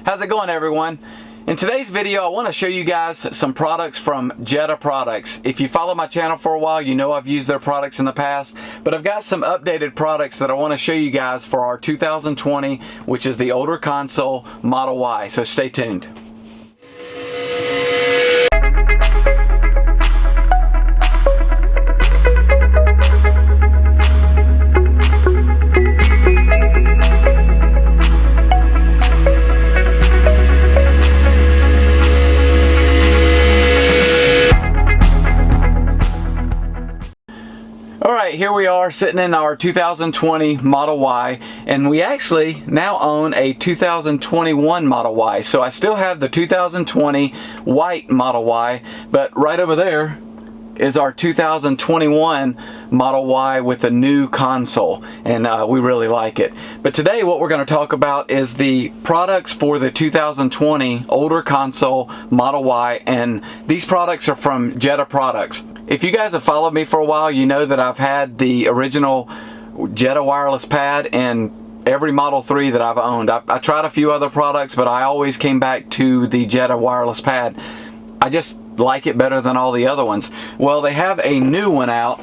How's it going, everyone? In today's video, I want to show you guys some products from Jeda Products. If you follow my channel for a while, you know I've used their products in the past, but I've got some updated products that I want to show you guys for our 2020, which is the older console Model Y, so stay tuned. Alright, here we are sitting in our 2020 Model Y, and we actually now own a 2021 Model Y. So I still have the 2020 white Model Y, but right over there is our 2021 Model Y with a new console, and we really like it. But today what we're going to talk about is the products for the 2020 older console Model Y, and these products are from Jeda Products. If you guys have followed me for a while, you know that I've had the original Jeda wireless pad in every Model 3 that I've owned. I tried a few other products, but I always came back to the Jeda wireless pad. I just like it better than all the other ones. Well, they have a new one out,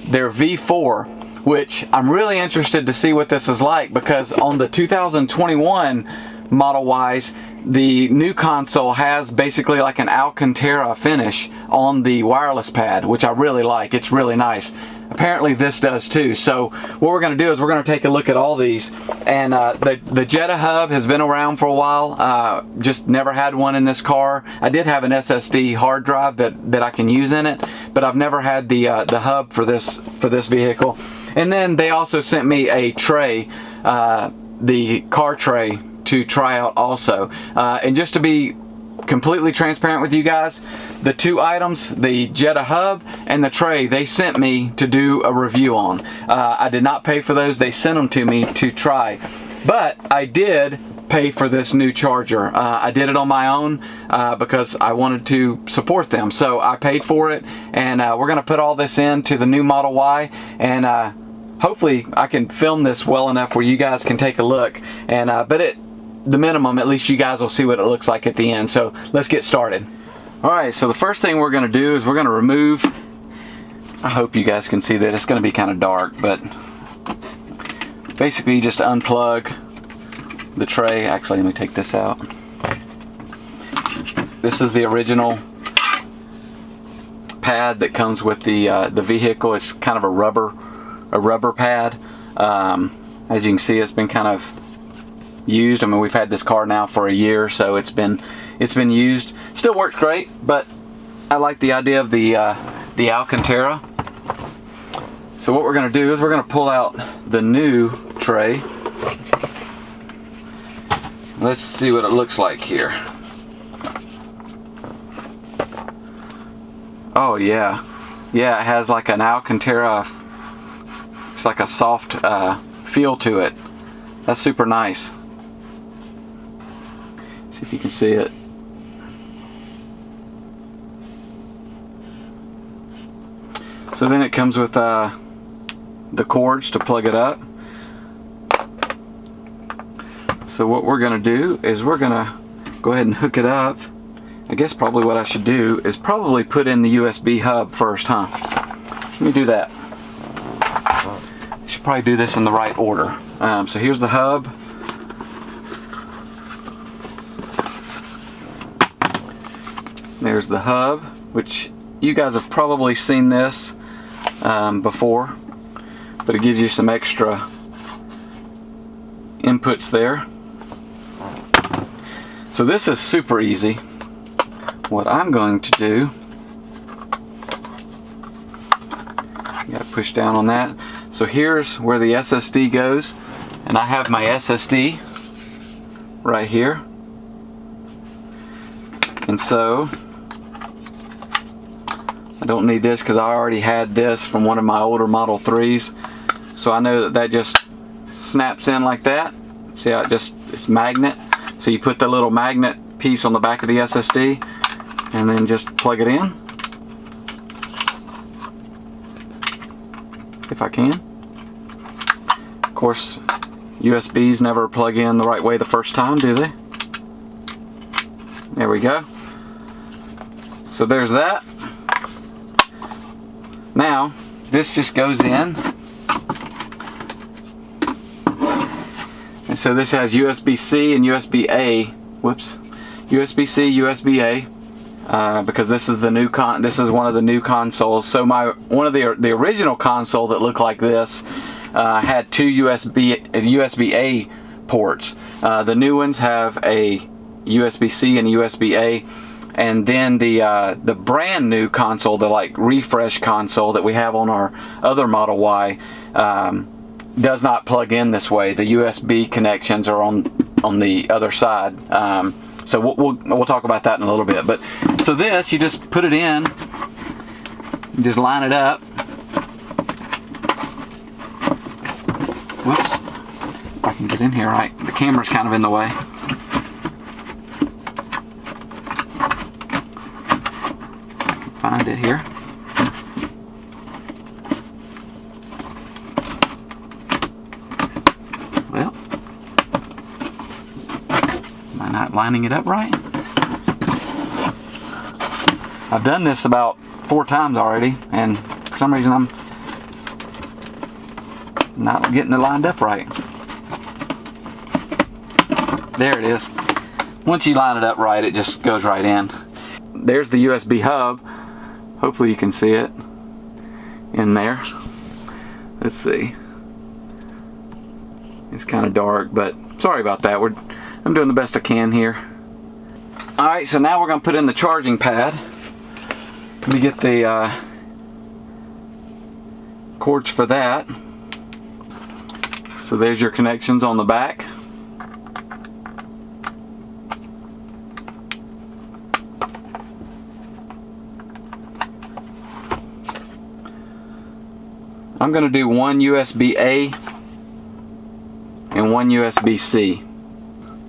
their V4, which I'm really interested to see what this is like, because on the 2021 Model Ys, the new console has basically like an Alcantara finish on the wireless pad, which I really like. It's really nice. Apparently this does too. So what we're going to do is we're going to take a look at all these. And the Jeda hub has been around for a while. Just never had one in this car. I did have an SSD hard drive that I can use in it, but I've never had the hub for this vehicle. And then they also sent me a tray, the car tray, to try out also. And just to be completely transparent with you guys, the two items, the Jeda hub and the tray, they sent me to do a review on. I did not pay for those. They sent them to me to try. But I did pay for this new charger. I did it on my own because I wanted to support them. So I paid for it, and we're going to put all this into the new Model Y, and hopefully I can film this well enough where you guys can take a look. And but the minimum, at least you guys will see what it looks like at the end. So let's get started. Alright, so the first thing we're going to do is we're going to remove, I hope you guys can see that, it's going to be kind of dark, but basically you just unplug the tray. Actually, let me take this out. This is the original pad that comes with the vehicle. It's kind of a rubber pad. As you can see, it's been kind of used. I mean, we've had this car now for a year, so it's been used. Still works great, but I like the idea of the Alcantara. So what we're going to do is we're going to pull out the new tray. Let's see what it looks like here. Oh yeah, it has like an Alcantara. It's like a soft feel to it. That's super nice. See if you can see it. So then it comes with the cords to plug it up. So what we're going to do is we're going to go ahead and hook it up. I guess probably what I should do is probably put in the USB hub first, huh? Let me do that. I should probably do this in the right order. So here's the hub. There's the hub, which you guys have probably seen this before, but it gives you some extra inputs there. So this is super easy. What I'm going to do, you gotta push down on that. So here's where the SSD goes, and I have my SSD right here. And so I don't need this because I already had this from one of my older Model 3s. So I know that just snaps in like that. See how it's magnet. So you put the little magnet piece on the back of the SSD and then just plug it in. If I can. Of course, USBs never plug in the right way the first time, do they? There we go. So there's that. Now, this just goes in. And so this has USB-C and USB-A. Whoops. USB-C, USB-A. Because this is the new this is one of the new consoles. So one of the original console that looked like this had two USB-A ports. The new ones have a USB-C and USB-A, and then the brand new console, the like refresh console that we have on our other Model Y, does not plug in this way. The USB connections are on the other side. So we'll talk about that in a little bit. But so this, you just put it in, just line it up. Whoops, if I can get in here right. The camera's kind of in the way. I can find it here. Well, am I not lining it up right? I've done this about 4 times already, and for some reason I'm not getting it lined up right. There it is. Once you line it up right, it just goes right in. There's the USB hub. Hopefully you can see it in there. Let's see. It's kind of dark, but sorry about that. I'm doing the best I can here. Alright, so now we're going to put in the charging pad. Let me get the cords for that. So there's your connections on the back. I'm going to do one USB-A and one USB-C.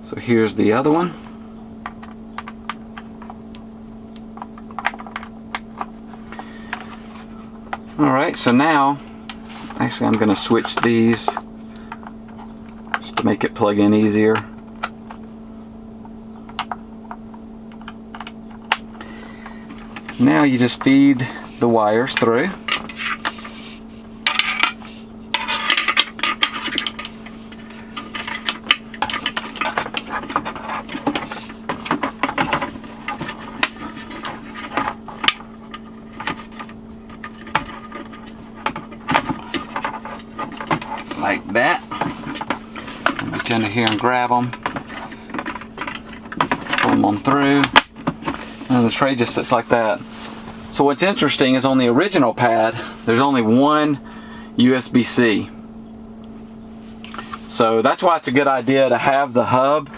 So here's the other one. Alright, so now, actually I'm going to switch these just to make it plug in easier. Now you just feed the wires through. Like that. Reach under here and grab them. Pull them on through. And the tray just sits like that. So what's interesting is on the original pad, there's only one USB-C. So that's why it's a good idea to have the hub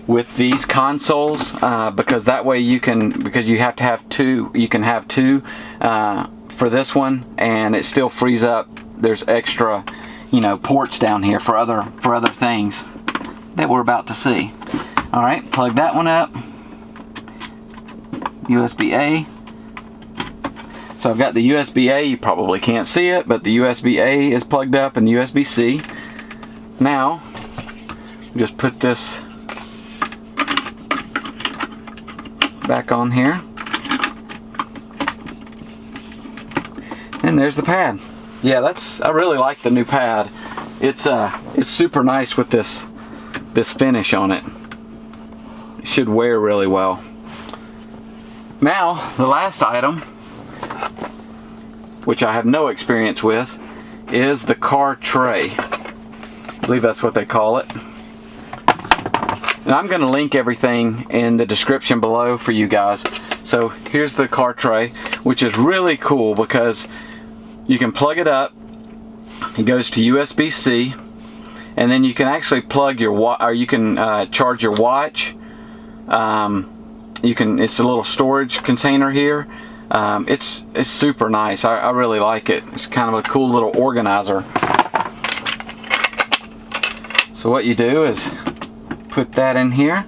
with these consoles, because that way you can, because you have to have two, you can have two for this one, and it still frees up. There's extra, you know, ports down here for other things that we're about to see. All right, plug that one up. USB-A. So I've got the USB-A. You probably can't see it, but the USB-A is plugged up, and the USB-C. Now, just put this back on here, and there's the pad. Yeah, I really like the new pad. It's super nice with this finish on it. It should wear really well. Now, the last item, which I have no experience with, is the car tray. I believe that's what they call it. And I'm going to link everything in the description below for you guys. So here's the car tray, which is really cool because you can plug it up. It goes to USB-C, and then you can actually plug your you can charge your watch. It's a little storage container here. It's super nice. I really like it. It's kind of a cool little organizer. So what you do is put that in here.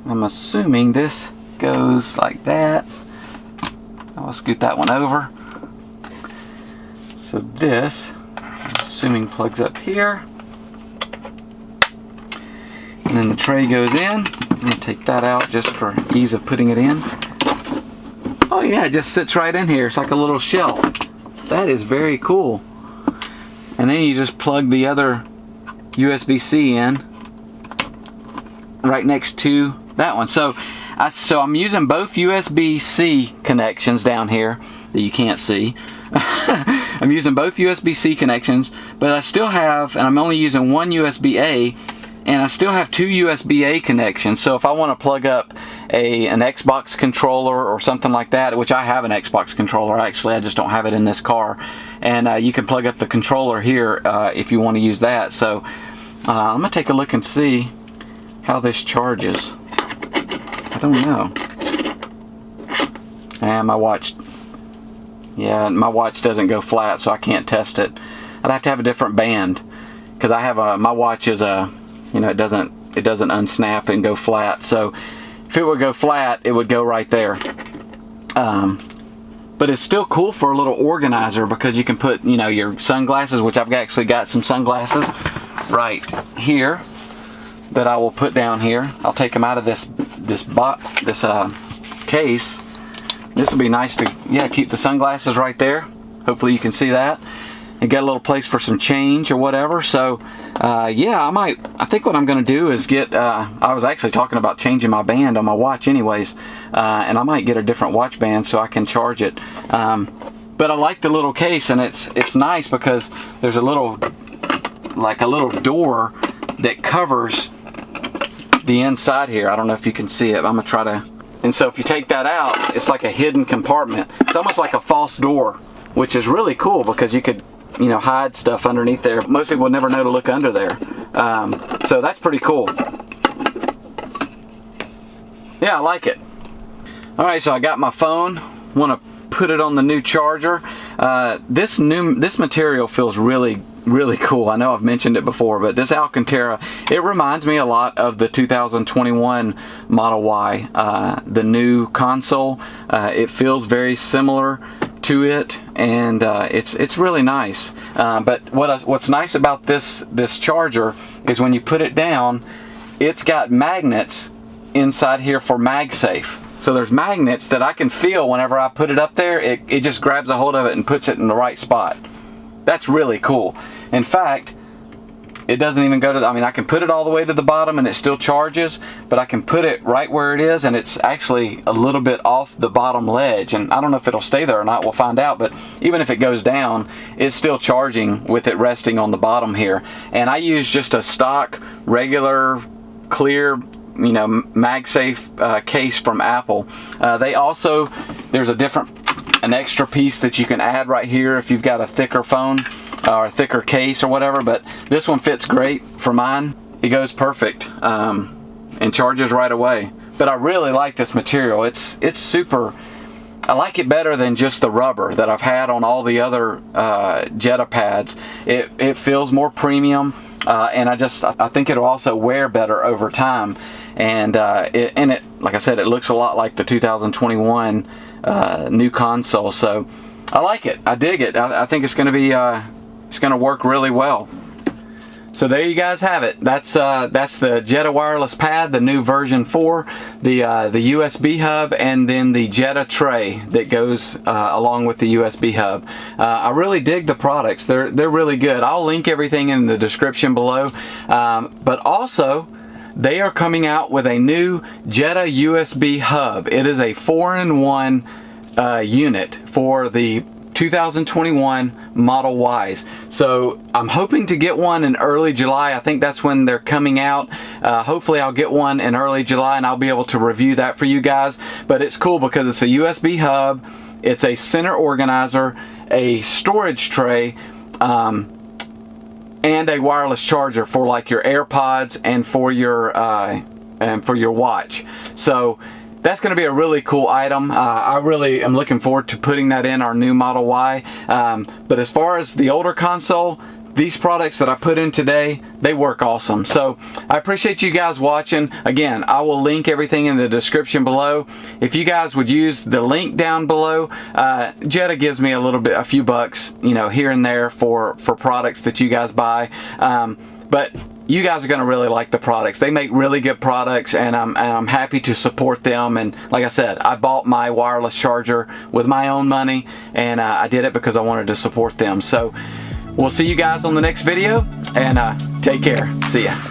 I'm assuming this goes like that. I'll scoot that one over. So this, I'm assuming, plugs up here. And then the tray goes in. going to take that out just for ease of putting it in. Oh yeah, it just sits right in here. It's like a little shelf. That is very cool. And then you just plug the other USB-C in right next to that one. So I'm using both USB-C connections down here that you can't see. I'm using both USB-C connections, but I still have, and I'm only using one USB-A, and I still have two USB-A connections. So if I want to plug up an Xbox controller or something like that, which I have an Xbox controller actually, I just don't have it in this car, and you can plug up the controller here if you want to use that. So I'm going to take a look and see how this charges. I don't know. And my watch doesn't go flat, so I can't test it. I'd have to have a different band, because I have my watch is it doesn't unsnap and go flat. So if it would go flat, it would go right there. But it's still cool for a little organizer, because you can put your sunglasses, which I've actually got some sunglasses right here that I will put down here. I'll take them out of this case. This will be nice to keep the sunglasses right there. Hopefully you can see that. And get a little place for some change or whatever. So I think what I'm going to do is get, I was actually talking about changing my band on my watch anyways, and I might get a different watch band so I can charge it. But I like the little case, and it's nice because there's a little door that covers the inside here. I don't know if you can see it. I'm going to try to. And so if you take that out, it's like a hidden compartment. It's almost like a false door, which is really cool, because you could hide stuff underneath there. Most people would never know to look under there. So that's pretty cool. Yeah, I like it. Alright, so I got my phone. Want to put it on the new charger. This material feels really cool. I know I've mentioned it before, but this Alcantara, it reminds me a lot of the 2021 Model Y, the new console. It feels very similar to it, and it's really nice. But what's nice about this charger is when you put it down, it's got magnets inside here for MagSafe. So there's magnets that I can feel whenever I put it up there. It just grabs a hold of it and puts it in the right spot. That's really cool. In fact, it doesn't even go to I can put it all the way to the bottom and it still charges, but I can put it right where it is, and it's actually a little bit off the bottom ledge, and I don't know if it'll stay there or not. We'll find out. But even if it goes down, it's still charging with it resting on the bottom here. And I use just a stock regular clear MagSafe case from Apple. There's an extra piece that you can add right here if you've got a thicker phone or a thicker case or whatever, but this one fits great for mine. It goes perfect and charges right away. But I really like this material. It's super. I like it better than just the rubber that I've had on all the other Jeda pads. It feels more premium, and I think it'll also wear better over time. And it, like I said, it looks a lot like the 2021 new console. So I like it. I dig it. I think it's going to be it's going to work really well. So there you guys have it. That's the Jeda wireless pad, the new version 4, the USB hub, and then the Jeda Tray that goes along with the USB hub. I really dig the products. They're really good. I'll link everything in the description below. But also, they are coming out with a new Jeda USB hub. It is a 4-in-1 unit for the 2021 Model Ys. So I'm hoping to get one in early July. I think that's when they're coming out. Hopefully I'll get one in early July and I'll be able to review that for you guys. But it's cool because it's a USB hub, it's a center organizer, a storage tray, and a wireless charger for like your AirPods and for your watch. So that's going to be a really cool item. I really am looking forward to putting that in our new Model Y. But as far as the older console, these products that I put in today, they work awesome. So I appreciate you guys watching. Again, I will link everything in the description below. If you guys would use the link down below, Jeda gives me a few bucks, here and there for products that you guys buy. But you guys are going to really like the products. They make really good products, and I'm happy to support them. And like I said, I bought my wireless charger with my own money, and I did it because I wanted to support them. So we'll see you guys on the next video, and take care. See ya.